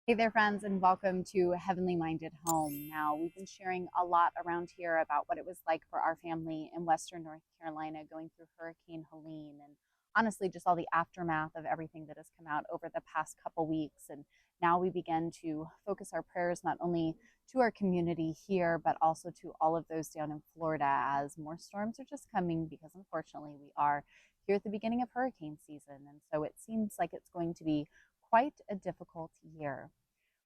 Hey there, friends, and welcome to Heavenly Minded Home. Now, we've been sharing a lot around here about what it was like for our family in Western North Carolina going through Hurricane Helene, and honestly, just all the aftermath of everything that has come out over the past couple weeks. And now we begin to focus our prayers not only to our community here, but also to all of those down in Florida as more storms are just coming because unfortunately we are here at the beginning of hurricane season. And so it seems like it's going to be quite a difficult year.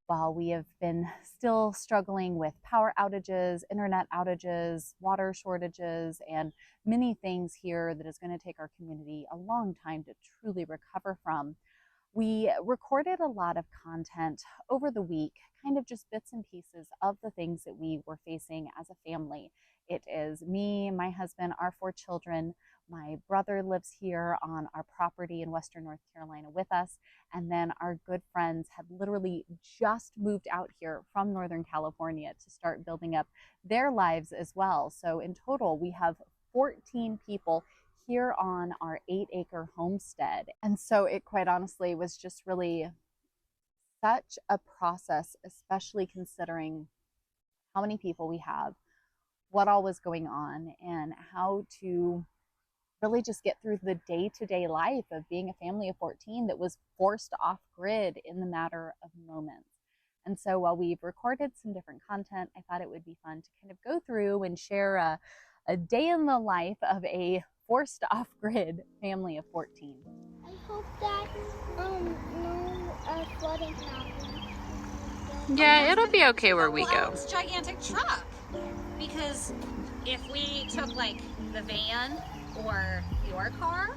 While we have been still struggling with power outages, internet outages, water shortages, and many things here that is going to take our community a long time to truly recover from, we recorded a lot of content over the week, kind of just bits and pieces of the things that we were facing as a family. It is me, my husband, our four children. My brother lives here on our property in Western North Carolina with us. And then our good friends had literally just moved out here from Northern California to start building up their lives as well. So in total, we have 14 people here on our 8-acre homestead. And so it quite honestly was just really such a process, especially considering how many people we have, what all was going on, and how to really just get through the day-to-day life of being a family of 14 that was forced off grid in the matter of moments. And so while we've recorded some different content, I thought it would be fun to kind of go through and share a day in the life of a forced off grid family of 14. I hope that no flooding happens. Yeah, it'll be okay where we go. This gigantic truck, because if we took like the van or your car,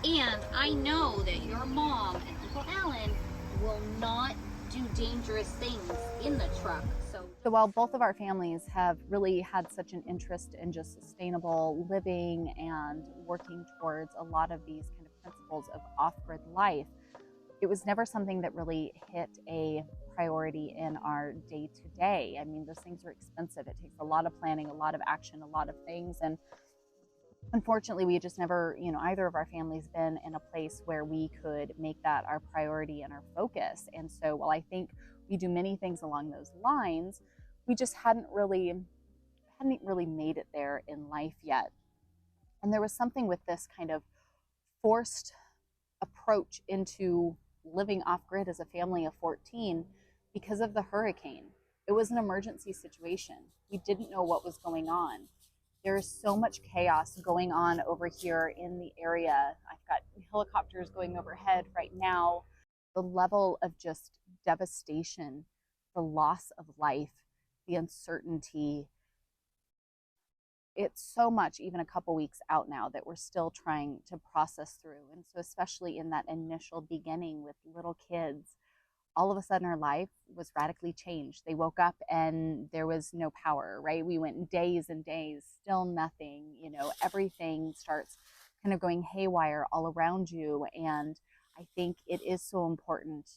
and I know that your mom and Uncle Alan will not do dangerous things in the truck. So while both of our families have really had such an interest in just sustainable living and working towards a lot of these kind of principles of off-grid life, it was never something that really hit a priority in our day-to-day. I mean, those things are expensive. It takes a lot of planning, a lot of action, a lot of things. And unfortunately, we just never, either of our families been in a place where we could make that our priority and our focus. And so while I think we do many things along those lines, we just hadn't really made it there in life yet. And there was something with this kind of forced approach into living off grid as a family of 14 because of the hurricane. It was an emergency situation. We didn't know what was going on. There is so much chaos going on over here in the area. I've got helicopters going overhead right now. The level of just devastation, the loss of life, the uncertainty, it's so much, even a couple weeks out now, that we're still trying to process through. And so especially in that initial beginning with little kids, all of a sudden our life was radically changed. They woke up and there was no power, right? We went days and days, still nothing, everything starts kind of going haywire all around you. And I think it is so important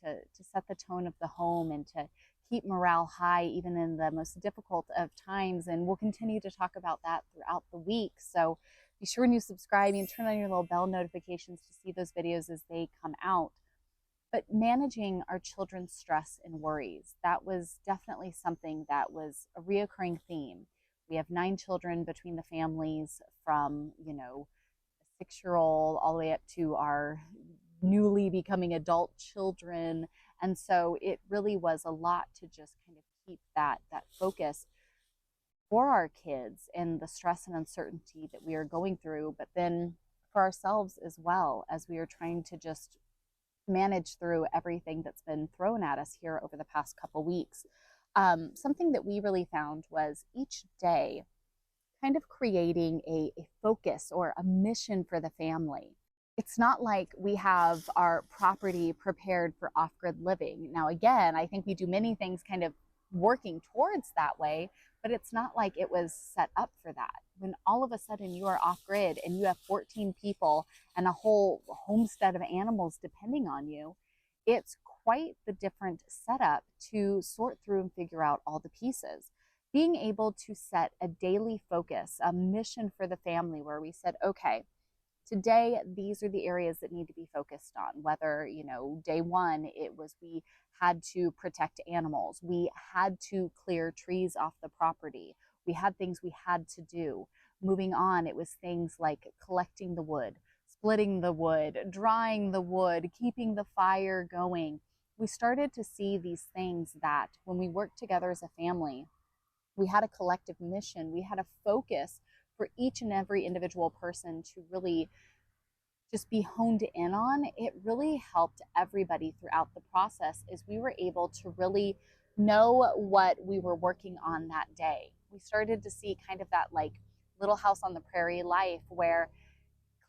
to set the tone of the home and to keep morale high, even in the most difficult of times. And we'll continue to talk about that throughout the week. So be sure and you subscribe and turn on your little bell notifications to see those videos as they come out. But managing our children's stress and worries, that was definitely something that was a reoccurring theme. We have 9 children between the families, from, a 6-year-old all the way up to our newly becoming adult children. And so it really was a lot to just kind of keep that focus for our kids and the stress and uncertainty that we are going through, but then for ourselves as well, as we are trying to just manage through everything that's been thrown at us here over the past couple weeks. Something that we really found was each day kind of creating a focus or a mission for the family. It's not like we have our property prepared for off-grid living. Now, again, I think we do many things kind of working towards that way, but it's not like it was set up for that. When all of a sudden you are off grid and you have 14 people and a whole homestead of animals depending on you, it's quite the different setup to sort through and figure out all the pieces. Being able to set a daily focus, a mission for the family where we said, okay, today, these are the areas that need to be focused on. Whether, day one, it was we had to protect animals, we had to clear trees off the property, we had things we had to do. Moving on, it was things like collecting the wood, splitting the wood, drying the wood, keeping the fire going. We started to see these things that when we worked together as a family, we had a collective mission, we had a focus for each and every individual person to really just be honed in on. It really helped everybody throughout the process as we were able to really know what we were working on that day. We started to see kind of that like Little House on the Prairie life where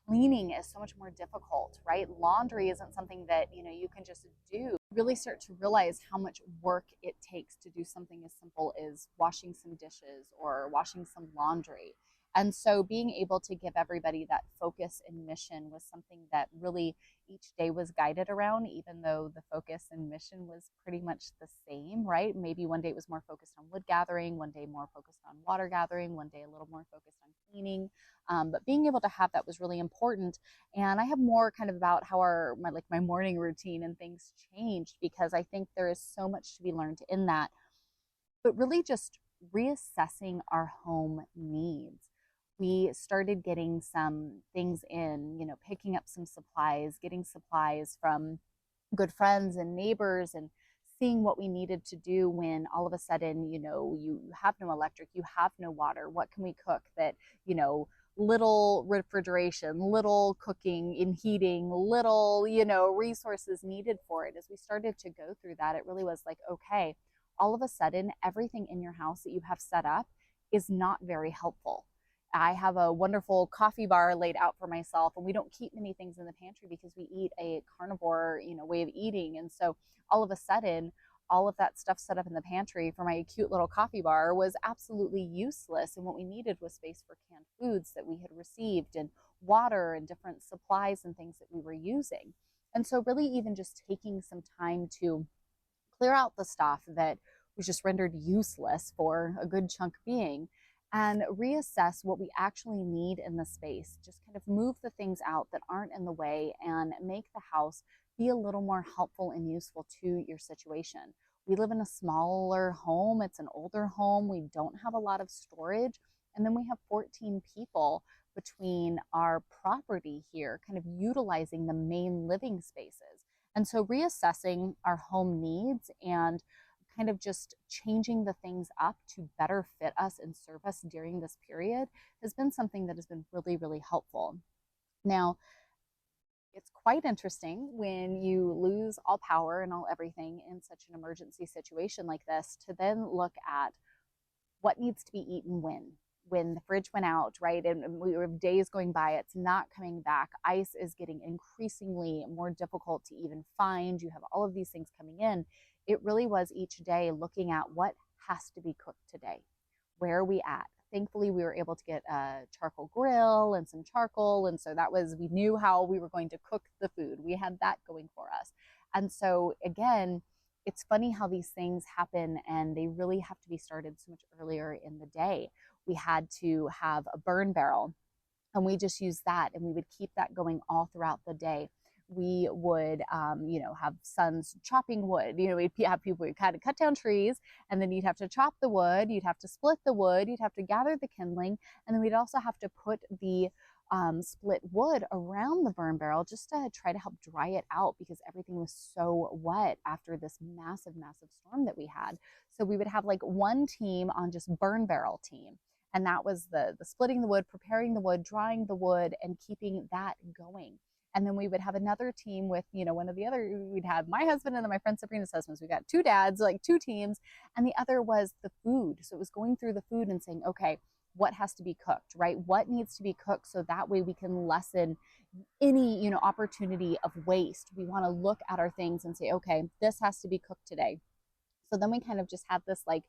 cleaning is so much more difficult, right? Laundry isn't something that, you can just do. Really start to realize how much work it takes to do something as simple as washing some dishes or washing some laundry. And so being able to give everybody that focus and mission was something that really each day was guided around, even though the focus and mission was pretty much the same, right? Maybe one day it was more focused on wood gathering, one day more focused on water gathering, one day a little more focused on cleaning. But being able to have that was really important. And I have more kind of about how my morning routine and things changed, because I think there is so much to be learned in that. But really just reassessing our home needs. We started getting some things in, picking up some supplies, getting supplies from good friends and neighbors, and seeing what we needed to do when all of a sudden, you have no electric, you have no water. What can we cook that, little refrigeration, little cooking and heating, little, resources needed for it. As we started to go through that, it really was like, okay, all of a sudden, everything in your house that you have set up is not very helpful. I have a wonderful coffee bar laid out for myself, and we don't keep many things in the pantry because we eat a carnivore, way of eating. And so all of a sudden, all of that stuff set up in the pantry for my cute little coffee bar was absolutely useless. And what we needed was space for canned foods that we had received, and water and different supplies and things that we were using. And so really even just taking some time to clear out the stuff that was just rendered useless for a good chunk being, and reassess what we actually need in the space. Just kind of move the things out that aren't in the way and make the house be a little more helpful and useful to your situation. We live in a smaller home, it's an older home, we don't have a lot of storage, and then we have 14 people between our property here, kind of utilizing the main living spaces. And so reassessing our home needs and kind of just changing the things up to better fit us and serve us during this period has been something that has been really, really helpful. Now, it's quite interesting when you lose all power and all everything in such an emergency situation like this to then look at what needs to be eaten when the fridge went out, right? And we have days going by, it's not coming back. Ice is getting increasingly more difficult to even find. You have all of these things coming in. It really was each day looking at what has to be cooked today. Where are we at? Thankfully, we were able to get a charcoal grill and some charcoal. And so we knew how we were going to cook the food. We had that going for us. And so again, it's funny how these things happen, and they really have to be started so much earlier in the day. We had to have a burn barrel, and we just used that, and we would keep that going all throughout the day. We would, have sons chopping wood. We'd have people who had to cut down trees, and then you'd have to chop the wood, you'd have to split the wood, you'd have to gather the kindling, and then we'd also have to put the split wood around the burn barrel just to try to help dry it out, because everything was so wet after this massive, massive storm that we had. So we would have like one team on just burn barrel team. And that was the splitting the wood, preparing the wood, drying the wood, and keeping that going. And then we would have another team with, one of the other, we'd have my husband and then my friend Sabrina's husbands. We got two dads, like two teams. And the other was the food. So it was going through the food and saying, okay, what has to be cooked, right? What needs to be cooked so that way we can lessen any, opportunity of waste. We want to look at our things and say, okay, this has to be cooked today. So then we kind of just had this like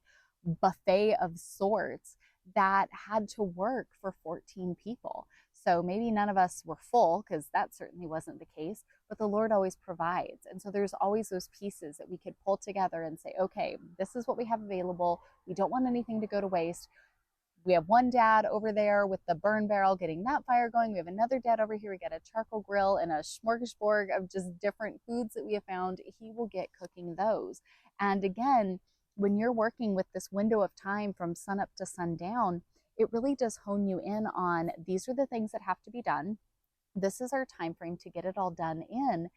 buffet of sorts that had to work for 14 people. So maybe none of us were full, because that certainly wasn't the case, but the Lord always provides. And so there's always those pieces that we could pull together and say, okay, this is what we have available. We don't want anything to go to waste. we have one dad over there with the burn barrel getting that fire going. We have another dad over here. We got a charcoal grill and a smorgasbord of just different foods that we have found. He will get cooking those. And again, when you're working with this window of time from sun up to sundown, it really does hone you in on these are the things that have to be done. This is our time frame to get it all done in.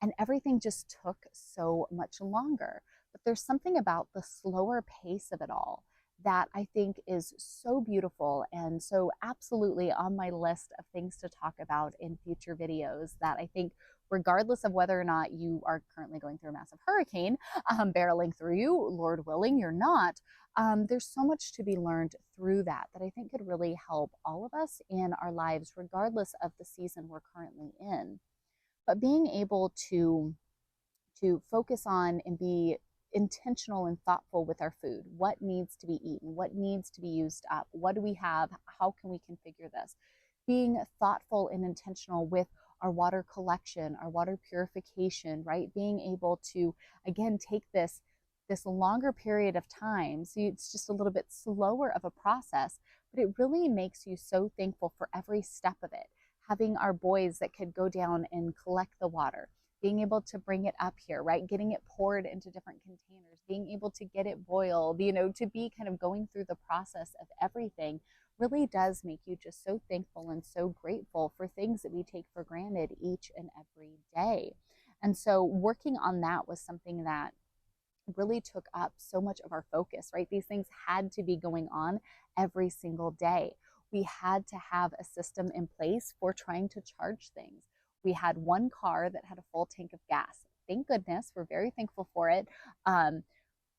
And everything just took so much longer. But there's something about the slower pace of it all that I think is so beautiful and so absolutely on my list of things to talk about in future videos that I think regardless of whether or not you are currently going through a massive hurricane barreling through you, Lord willing, you're not, there's so much to be learned through that I think could really help all of us in our lives regardless of the season we're currently in. But being able to focus on and be intentional and thoughtful with our food. What needs to be eaten? What needs to be used up? What do we have? How can we configure this? Being thoughtful and intentional with our water collection, our water purification, right? Being able to, again, take this longer period of time. So it's just a little bit slower of a process, but it really makes you so thankful for every step of it. Having our boys that could go down and collect the water, being able to bring it up here, right? Getting it poured into different containers, being able to get it boiled, to be kind of going through the process of everything really does make you just so thankful and so grateful for things that we take for granted each and every day. And so working on that was something that really took up so much of our focus, right? These things had to be going on every single day. We had to have a system in place for trying to charge things. We had one car that had a full tank of gas. Thank goodness, we're very thankful for it.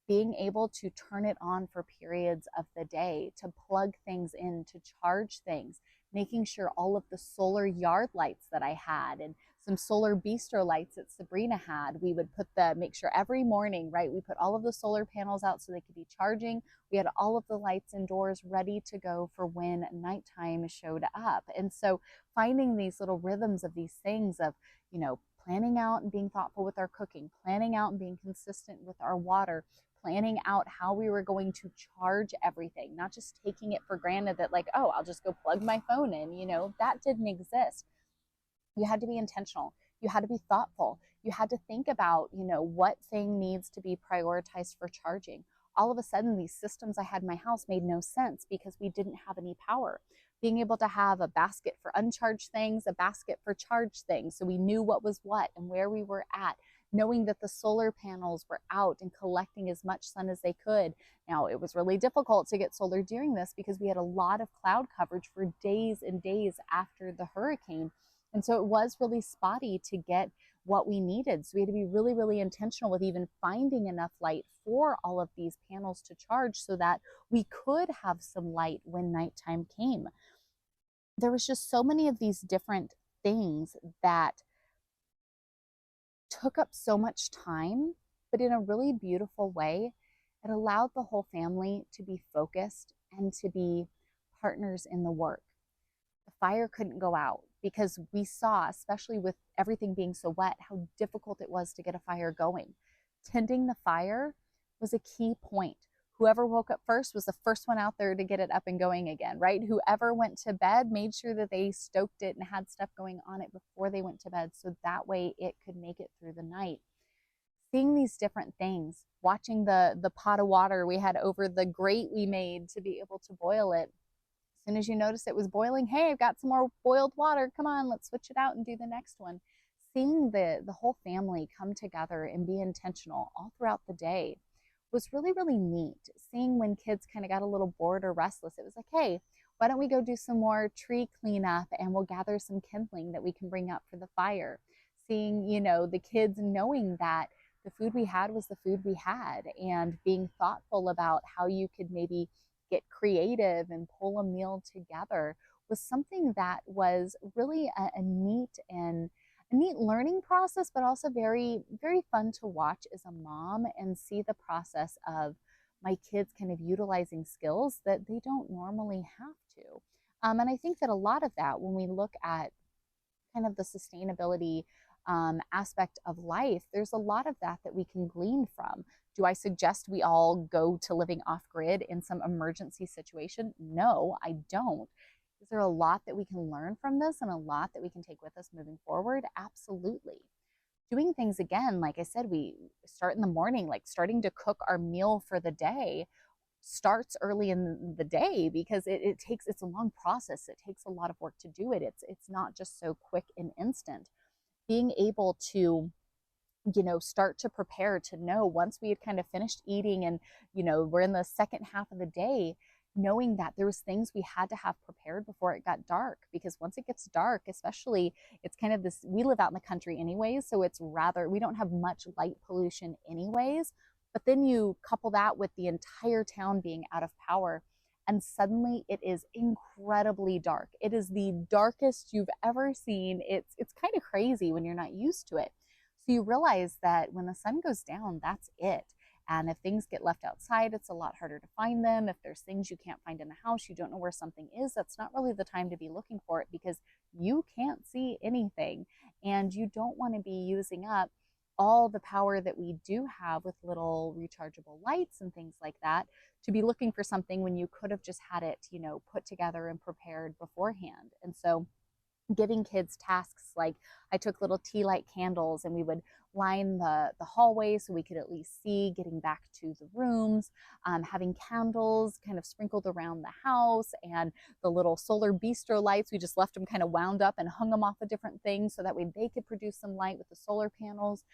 Being able to turn it on for periods of the day, to plug things in, to charge things, making sure all of the solar yard lights that I had and some solar bistro lights that Sabrina had, we would make sure every morning, right, we put all of the solar panels out so they could be charging. We had all of the lights indoors ready to go for when nighttime showed up. And so finding these little rhythms of these things of, planning out and being thoughtful with our cooking, planning out and being consistent with our water, planning out how we were going to charge everything, not just taking it for granted that like, oh, I'll just go plug my phone in, that didn't exist. You had to be intentional. You had to be thoughtful. You had to think about, what thing needs to be prioritized for charging. All of a sudden, these systems I had in my house made no sense because we didn't have any power. Being able to have a basket for uncharged things, a basket for charged things, so we knew what was what and where we were at, knowing that the solar panels were out and collecting as much sun as they could. Now, it was really difficult to get solar during this because we had a lot of cloud coverage for days and days after the hurricane. And so it was really spotty to get what we needed. So we had to be really, really intentional with even finding enough light for all of these panels to charge so that we could have some light when nighttime came. There was just so many of these different things that took up so much time, but in a really beautiful way, it allowed the whole family to be focused and to be partners in the work. The fire couldn't go out because we saw, especially with everything being so wet, how difficult it was to get a fire going. Tending the fire was a key point. Whoever woke up first was the first one out there to get it up and going again, right? Whoever went to bed made sure that they stoked it and had stuff going on it before they went to bed so that way it could make it through the night. Seeing these different things, watching the pot of water we had over the grate we made to be able to boil it. As soon as you notice it was boiling, hey, I've got some more boiled water. Come on, let's switch it out and do the next one. Seeing the whole family come together and be intentional all throughout the day was really, really neat. Seeing when kids kind of got a little bored or restless, it was like, hey, why don't we go do some more tree cleanup and we'll gather some kindling that we can bring up for the fire. Seeing, the kids knowing that the food we had was the food we had and being thoughtful about how you could maybe get creative and pull a meal together was something that was really a neat learning process, but also very, very fun to watch as a mom and see the process of my kids kind of utilizing skills that they don't normally have to. And I think that a lot of that, when we look at kind of the sustainability aspect of life, there's a lot of that that we can glean from. Do I suggest we all go to living off grid in some emergency situation? No, I don't. Is there a lot that we can learn from this and a lot that we can take with us moving forward? Absolutely. Doing things again, like I said, we start in the morning, like starting to cook our meal for the day starts early in the day because it's a long process. It takes a lot of work to do it. It's not just so quick and instant. Being able to start to prepare, to know once we had kind of finished eating and we're in the second half of the day, knowing that there was things we had to have prepared before it got dark, because once it gets dark, especially, it's kind of this, we live out in the country anyways, so it's rather, we don't have much light pollution anyways, but then you couple that with the entire town being out of power, and suddenly it is incredibly dark. It is the darkest you've ever seen. It's kind of crazy when you're not used to it. So you realize that when the sun goes down, that's it. And if things get left outside, it's a lot harder to find them. If there's things you can't find in the house, you don't know where something is, that's not really the time to be looking for it, because you can't see anything. And you don't want to be using up all the power that we do have with little rechargeable lights and things like that to be looking for something when you could have just had it, put together and prepared beforehand. And so giving kids tasks like, I took little tea light candles and we would line the hallway so we could at least see getting back to the rooms, having candles kind of sprinkled around the house, and the little solar bistro lights, we just left them kind of wound up and hung them off of different things so that way they could produce some light with the solar panels.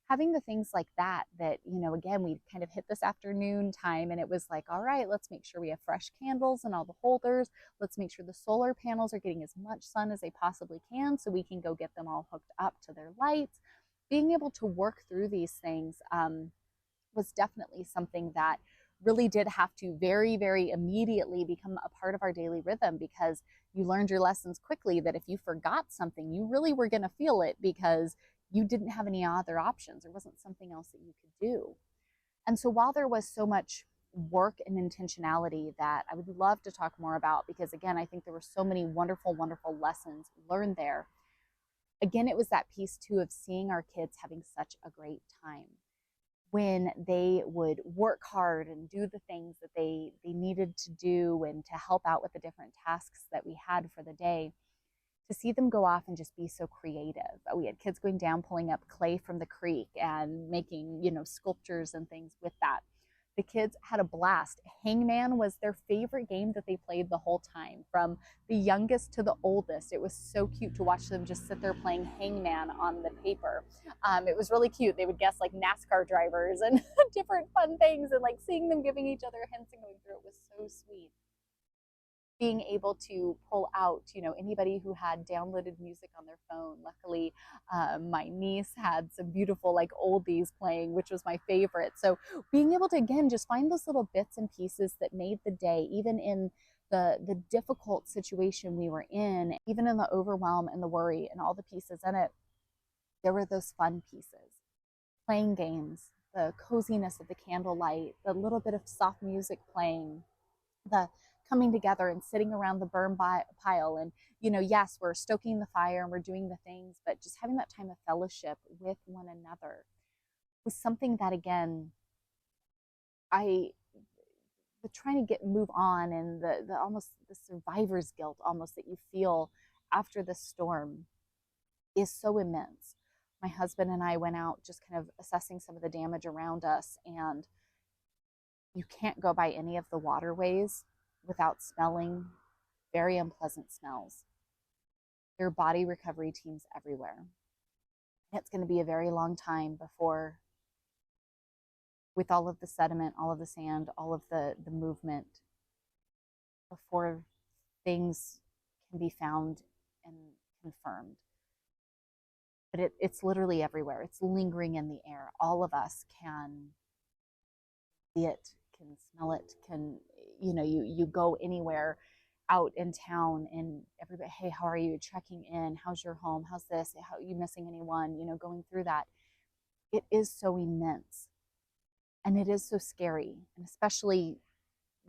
Having the things like that, again, we kind of hit this afternoon time and it was like, all right, let's make sure we have fresh candles in all the holders. Let's make sure the solar panels are getting as much sun as they possibly can so we can go get them all hooked up to their lights. Being able to work through these things was definitely something that really did have to very, very immediately become a part of our daily rhythm, because you learned your lessons quickly that if you forgot something, you really were going to feel it because you didn't have any other options. There wasn't something else that you could do. And so while there was so much work and intentionality that I would love to talk more about, because again, I think there were so many wonderful, wonderful lessons learned there. Again, it was that piece too of seeing our kids having such a great time when they would work hard and do the things that they needed to do and to help out with the different tasks that we had for the day. To see them go off and just be so creative. We had kids going down, pulling up clay from the creek and making, sculptures and things with that. The kids had a blast. Hangman was their favorite game that they played the whole time, from the youngest to the oldest. It was so cute to watch them just sit there playing hangman on the paper. It was really cute. They would guess like NASCAR drivers and different fun things, and like seeing them giving each other hints and going through it was so sweet. Being able to pull out, anybody who had downloaded music on their phone. Luckily, my niece had some beautiful like oldies playing, which was my favorite. So being able to, again, just find those little bits and pieces that made the day, even in the difficult situation we were in, even in the overwhelm and the worry and all the pieces in it, there were those fun pieces. Playing games, the coziness of the candlelight, the little bit of soft music playing, the coming together and sitting around the burn pile, and yes, we're stoking the fire and we're doing the things, but just having that time of fellowship with one another was something that, again, I was trying to move on, and the almost the survivor's guilt almost that you feel after the storm is so immense. My husband and I went out just kind of assessing some of the damage around us, and you can't go by any of the waterways without smelling very unpleasant smells. There are body recovery teams everywhere. And it's going to be a very long time before, with all of the sediment, all of the sand, all of the movement, before things can be found and confirmed. But it's literally everywhere. It's lingering in the air. All of us can see it, can smell it, can, you go anywhere out in town and everybody, hey, how are you? Checking in. How's your home? How's this? How are you missing anyone? Going through that. It is so immense. And it is so scary. And especially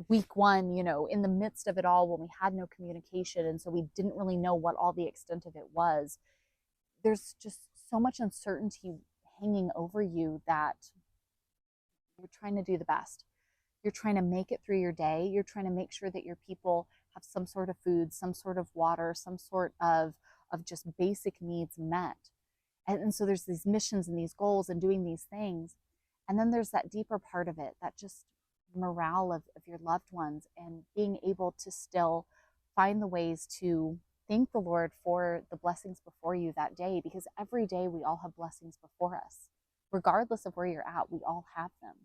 week one, in the midst of it all, when we had no communication. And so we didn't really know what all the extent of it was. There's just so much uncertainty hanging over you that you're trying to do the best. You're trying to make it through your day. You're trying to make sure that your people have some sort of food, some sort of water, some sort of just basic needs met. And so there's these missions and these goals and doing these things. And then there's that deeper part of it, that just morale of your loved ones, and being able to still find the ways to thank the Lord for the blessings before you that day, because every day we all have blessings before us. Regardless of where you're at, we all have them.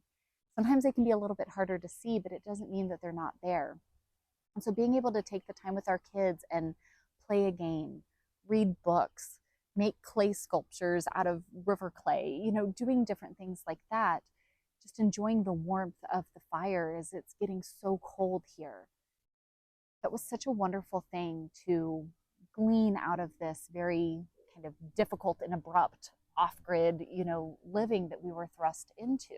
Sometimes they can be a little bit harder to see, but it doesn't mean that they're not there. And so being able to take the time with our kids and play a game, read books, make clay sculptures out of river clay, doing different things like that, just enjoying the warmth of the fire as it's getting so cold here. That was such a wonderful thing to glean out of this very kind of difficult and abrupt off-grid, living that we were thrust into.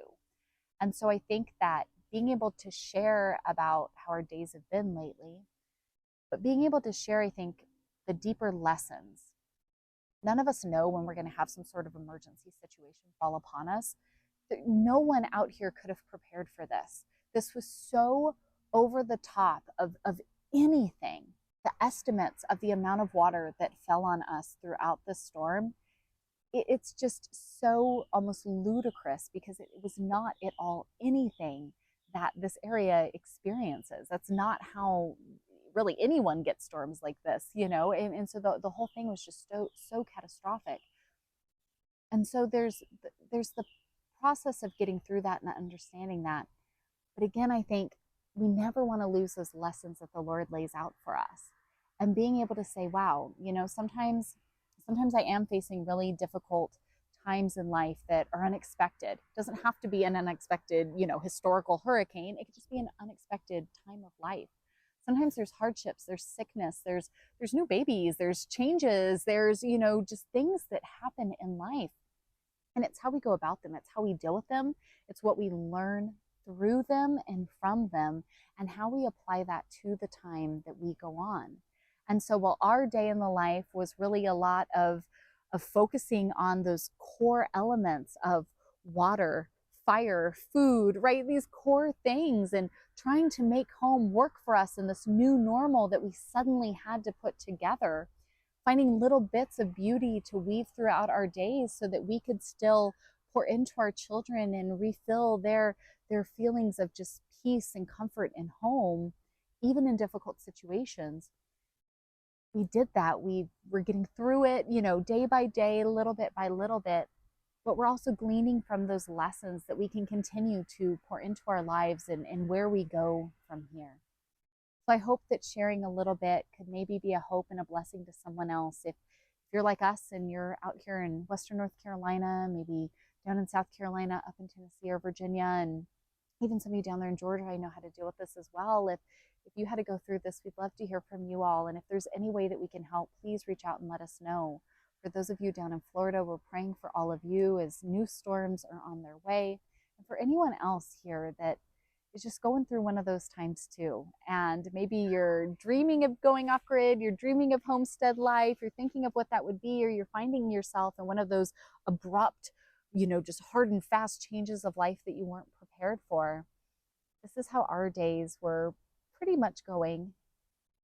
And so I think that being able to share about how our days have been lately, but being able to share, I think, the deeper lessons. None of us know when we're going to have some sort of emergency situation fall upon us. No one out here could have prepared for this. This was so over the top of anything. The estimates of the amount of water that fell on us throughout the storm, it's just so almost ludicrous, because it was not at all anything that this area experiences. That's not how really anyone gets storms like this, and so the whole thing was just so catastrophic. And so there's the process of getting through that and understanding that. But again, I think we never want to lose those lessons that the Lord lays out for us, and being able to say, wow, sometimes I am facing really difficult times in life that are unexpected. It doesn't have to be an unexpected, historical hurricane. It could just be an unexpected time of life. Sometimes there's hardships, there's sickness, there's new babies, there's changes, there's, just things that happen in life. And it's how we go about them. It's how we deal with them. It's what we learn through them and from them, and how we apply that to the time that we go on. And so while our day in the life was really a lot of focusing on those core elements of water, fire, food, right? These core things, and trying to make home work for us in this new normal that we suddenly had to put together, finding little bits of beauty to weave throughout our days so that we could still pour into our children and refill their feelings of just peace and comfort and home, even in difficult situations. We did that. We were getting through it, day by day, little bit by little bit, but we're also gleaning from those lessons that we can continue to pour into our lives and where we go from here. So I hope that sharing a little bit could maybe be a hope and a blessing to someone else. If you're like us and you're out here in Western North Carolina, maybe down in South Carolina, up in Tennessee or Virginia, and even some of you down there in Georgia, I know how to deal with this as well. If you had to go through this, we'd love to hear from you all. And if there's any way that we can help, please reach out and let us know. For those of you down in Florida, we're praying for all of you as new storms are on their way. And for anyone else here that is just going through one of those times too. And maybe you're dreaming of going off grid, you're dreaming of homestead life, you're thinking of what that would be, or you're finding yourself in one of those abrupt, just hard and fast changes of life that you weren't prepared for. This is how our days were pretty much going,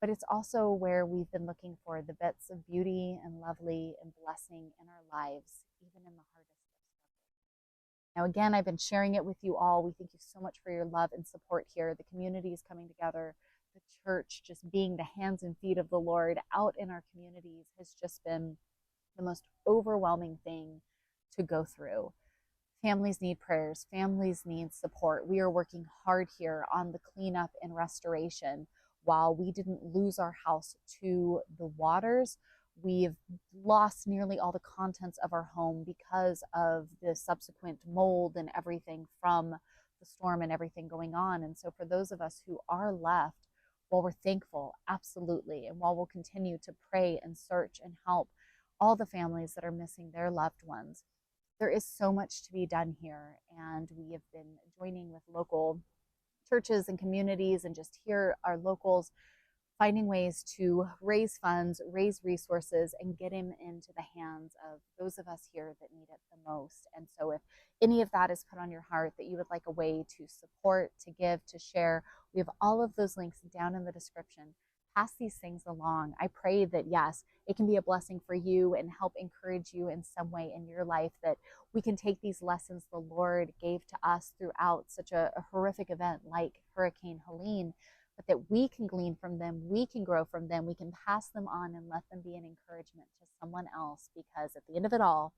but it's also where we've been looking for the bits of beauty and lovely and blessing in our lives, even in the hardest of struggles. Now, again, I've been sharing it with you all. We thank you so much for your love and support here. The community is coming together. The church just being the hands and feet of the Lord out in our communities has just been the most overwhelming thing to go through. Families need prayers. Families need support. We are working hard here on the cleanup and restoration. While we didn't lose our house to the waters, we've lost nearly all the contents of our home because of the subsequent mold and everything from the storm and everything going on. And so for those of us who are left, while we're thankful, absolutely, and while we'll continue to pray and search and help all the families that are missing their loved ones, there is so much to be done here, and we have been joining with local churches and communities and just here our locals finding ways to raise funds, raise resources, and get him into the hands of those of us here that need it the most. And so if any of that is put on your heart, that you would like a way to support, to give, to share, we have all of those links down in the description. Pass these things along. I pray that, yes, it can be a blessing for you and help encourage you in some way in your life, that we can take these lessons the Lord gave to us throughout such a horrific event like Hurricane Helene, but that we can glean from them, we can grow from them, we can pass them on and let them be an encouragement to someone else, because at the end of it all,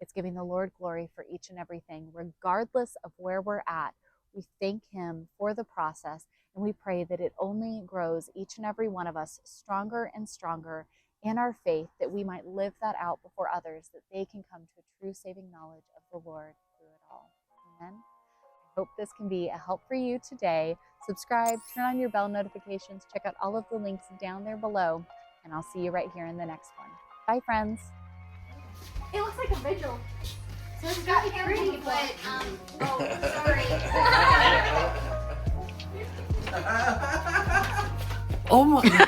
it's giving the Lord glory for each and everything, regardless of where we're at. We thank him for the process, and we pray that it only grows each and every one of us stronger and stronger in our faith, that we might live that out before others, that they can come to a true saving knowledge of the Lord through it all. Amen. I hope this can be a help for you today. Subscribe, turn on your bell notifications, check out all of the links down there below, and I'll see you right here in the next one. Bye, friends. It looks like a vigil. So it's got pretty, but sorry. Oh my.